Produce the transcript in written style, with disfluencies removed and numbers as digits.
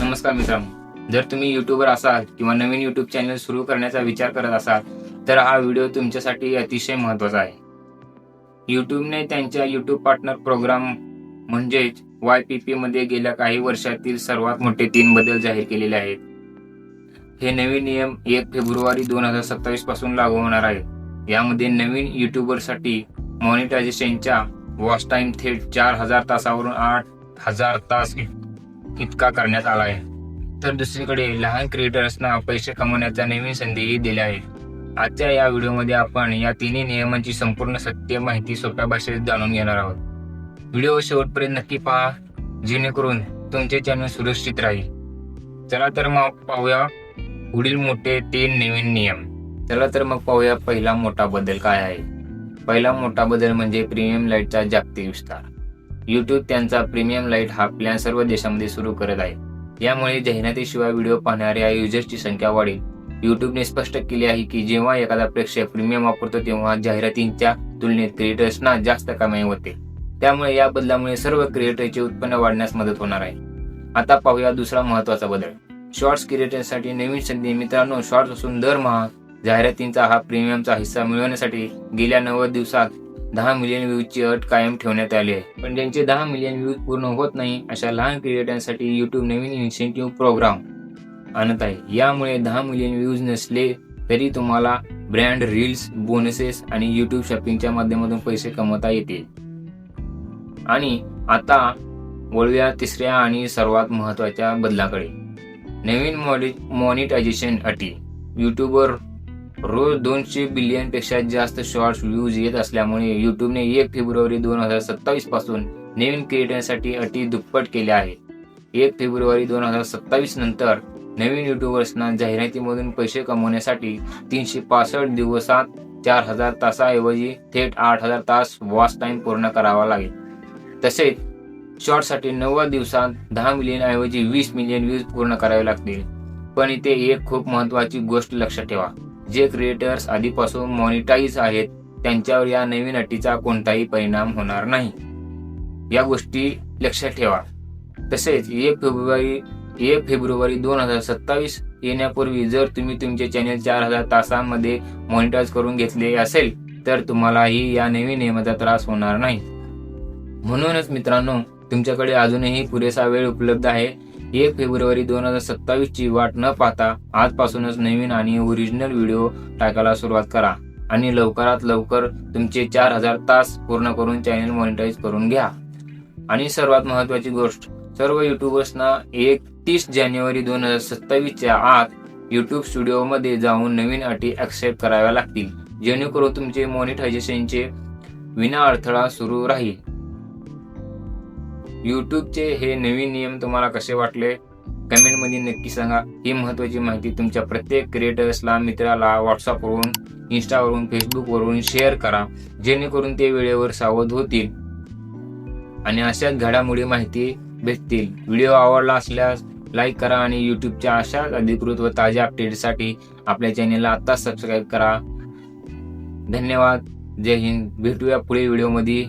नमस्कार मित्रांनो, जर तुम्ही यूट्यूबर असाल किंवा नवीन यूट्यूब चॅनल सुरू करण्याचा विचार करत असाल तर हा व्हिडिओ तुमच्यासाठी अतिशय महत्त्वाचा आहे. यूट्यूबने त्यांच्या यूट्यूब पार्टनर प्रोग्राम म्हणजेच YPP मध्ये गेल्या काही वर्षातील सर्वात मोठे 3 बदल जाहीर केलेले आहेत. हे नवीन नियम 1 फेब्रुवारी 2027 पासून लागू होणार आहेत. यामध्ये नवीन यूट्यूबरसाठी मॉनिटायझेशनच्या वॉच टाइम थेट 4000 तासावरून 8000 तास इतका करण्यात आला आहे. तर दुसरीकडे लहान क्रिएटर्सना पैसे कमवण्याच्या नवीन संधीही दिल्या आहेत. आजच्या या व्हिडिओमध्ये आपण या तिन्ही नियमांची संपूर्ण सत्य माहिती सोप्या भाषेत जाणून घेणार आहोत. व्हिडिओ शेवटपर्यंत नक्की पहा, जेणेकरून तुमचे चॅनल सुरक्षित राहील. चला तर मग पाहूया पुढील मोठे 3 नवीन नियम. चला तर मग पाहूया पहिला मोठा बदल काय आहे. पहिला मोठा बदल म्हणजे प्रीमियम लाईटचा जागतिक विस्तार. यूट्यूब त्यांचा प्रीमियम लाईट हा प्लॅन सर्व देशांमध्ये सुरू करत आहे. यामुळे जाहिरातीशिवाय व्हिडिओ पाहणाऱ्या युजर्सची संख्या वाढेल. यूट्यूबने स्पष्ट केले आहे की जेव्हा एखादा प्रेक्षक प्रीमियम वापरतो तेव्हा जाहिरातींच्या तुलनेत क्रिएटर्सना जास्त कमाई होते. त्यामुळे या बदलामुळे सर्व क्रिएटरचे उत्पन्न वाढण्यास मदत होणार आहे. आता पाहूया दुसरा महत्त्वाचा बदल. शॉर्ट्स क्रिएटर्ससाठी नवीन संधी. मित्रांनो, शॉर्ट्स असून दरमहा जाहिरातींचा हा प्रीमियमचा हिस्सा मिळवण्यासाठी गेल्या 90 दिवसात 10 मिलियन व्ह्यूजची अट कायम ठेवण्यात आली आहे. पण ज्यांचे 10 मिलियन व्ह्यूज पूर्ण होत नाही अशा लहान क्रिएटर्ससाठी यूट्यूब नवीन इन्सेंटिव्ह प्रोग्राम आणत आहे. यामुळे 10 मिलियन व्ह्यूज नसले तरी तुम्हाला ब्रँड रील्स, बोनसेस आणि यूट्यूब शॉपिंगच्या माध्यमातून पैसे कमवता येतील. आणि आता वळूया तिसऱ्या आणि सर्वात महत्त्वाच्या बदलाकडे. नवीन मॉनिटायझेशन अटी. यूट्यूबर रोज 200 बिलियन पेक्षा जास्त शॉर्ट्स व्ह्यूज येत असल्यामुळे यूट्यूबने 1 फेब्रुवारी 2027 पासून नवीन क्रिएटरसाठी अटी दुप्पट केल्या आहेत. 1 फेब्रुवारी 2027 नंतर नवीन युट्यूबर्सना जाहिरातीमधून पैसे कमवण्यासाठी 365 दिवसात 4000 तासाऐवजी थेट 8000 तास वॉच टाइम पूर्ण करावा लागेल. तसेच शॉर्टसाठी 90 दिवसात 10 मिलियन ऐवजी 20 मिलियन व्ह्यूज पूर्ण करावे लागतील. पण इथे एक खूप महत्त्वाची गोष्ट लक्षात ठेवा. जे क्रिएटर्स आधीपासून मॉनिटाईज आहेत त्यांच्यावर या नवीन अटीचा कोणताही परिणाम होणार नाही. या गोष्टी लक्षात ठेवा. तसेच 1 फेब्रुवारी 2027 येण्यापूर्वी जर तुम्ही तुमचे चॅनेल 4000 तासांमध्ये मॉनिटाईज करून घेतले असेल तर तुम्हालाही या नवीन नियमाचा त्रास होणार नाही. म्हणूनच मित्रांनो, तुमच्याकडे अजूनही पुरेसा वेळ उपलब्ध आहे. 1 फेब्रुवारी 2027 ची वाट न पाहता आजपासूनच नवीन आणि ओरिजिनल व्हिडिओ टाकायला सुरुवात करा आणि लवकरात लवकर तुमचे 4000 तास पूर्ण करून चॅनल मॉनिटाईज करून घ्या. आणि सर्वात महत्त्वाची गोष्ट, सर्व युट्यूबर्सना 31 जानेवारी 2027 च्या आत यूट्यूब स्टुडिओमध्ये जाऊन नवीन अटी ऍक्सेप्ट कराव्या लागतील, जेणेकरून तुमचे मॉनिटायझेशनचे विना अडथळा सुरू राहील. यूट्यूबचे हे नवीन नियम तुम्हाला कसे वाटले कमेंटमध्ये नक्की सांगा. ही महत्त्वाची माहिती तुमच्या प्रत्येक क्रिएटर्सला, मित्राला व्हॉट्सअपवरून, इंस्टावरून, फेसबुकवरून शेअर करा, जेणेकरून ते वेळेवर सावध होतील आणि अशाच घडामोडी माहिती भेटतील. व्हिडिओ आवडला असल्यास लाईक करा आणि यूट्यूबच्या अशाच अधिकृत व ताज्या अपडेटसाठी आपल्या चॅनेलला आत्ताच सबस्क्राईब करा. धन्यवाद. जय हिंद. भेटूया पुढील व्हिडिओमध्ये.